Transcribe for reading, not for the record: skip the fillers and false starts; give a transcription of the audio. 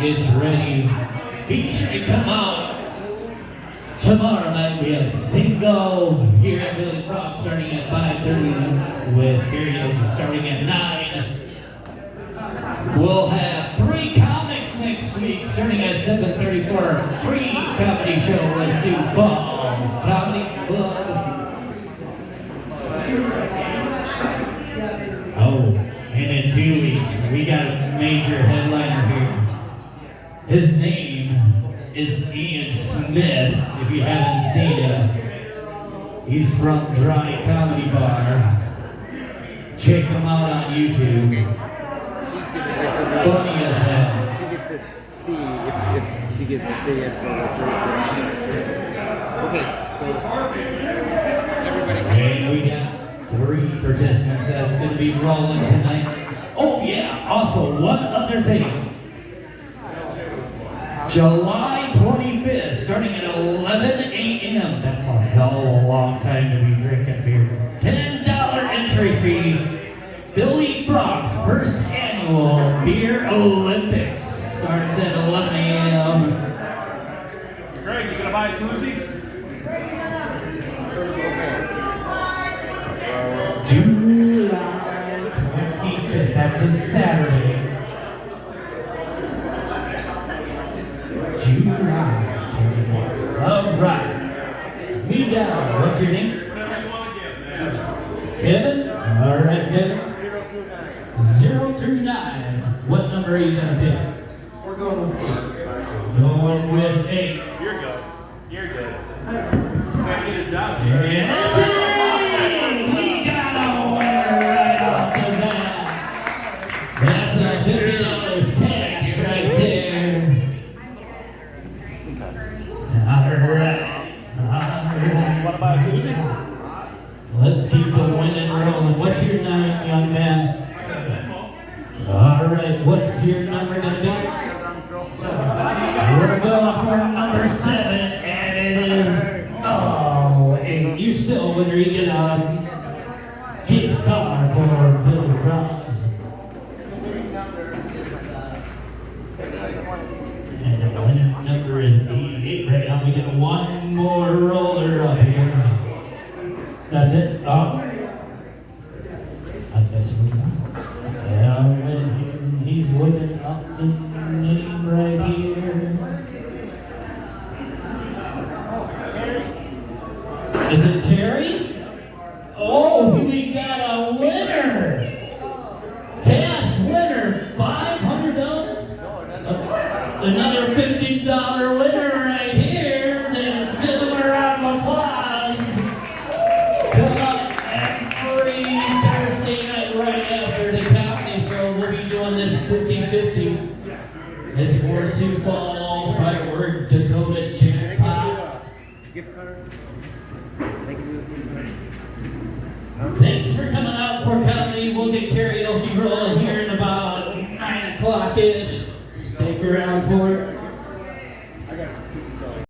gets ready. Be sure to come out. Tomorrow night we have Single here at Billy Cross starting at 5:30 with karaoke starting at 9. We'll have 3 comics next week starting at 7:30 for a free comedy show with Sioux Falls Comedy Club. Oh, and in 2 weeks we got a major headliner here. His name is Ian Smith, if you haven't seen him. He's from Dry Comedy Bar. Check him out on YouTube. Funny as hell. She gets to see if she gets to stay in for the first one. Okay, so everybody. And we got 3 participants that's going to be rolling tonight. Oh yeah, also one other thing. July 25th, starting at 11 a.m. That's a hell of a long time to be drinking beer. $10 entry fee. Billy Brock's first annual Beer Olympics starts at 11 a.m. Greg, you gonna buy a koozie? July 25th, that's a Saturday. July 25th. All right. We got, what's your name? Kevin? All right, Kevin. 0 through 9. What number are you going to pick? We're going with 8. Going with 8. You're good. You're good. Gotta get a job. And that's it! We got a winner right off the bat. That's a $50 cash right there. All right. Want to buy a koozie? Let's keep the winning rolling. What's your name, young man? All right, what's your number going to be? We're going for number 7, and it is, 8. You still winner. You get a gift card for Billy Cross. And the winning number is 88 right now. We get one more roller up here. That's it? I guess we're done. Yeah, he's looking up the name right here. Is it Terry? Oh, we got a winner! Cash winner, $500. Another $50 winner right here. Then give him a round of applause. Come up every Thursday night right after the comedy show. We'll be doing this 50-50. It's for Sioux Falls firework Dakota Jackpot. Gift card? Thanks for coming out for comedy. We'll get karaoke rolling here in about 9 o'clock-ish. Stick around for it.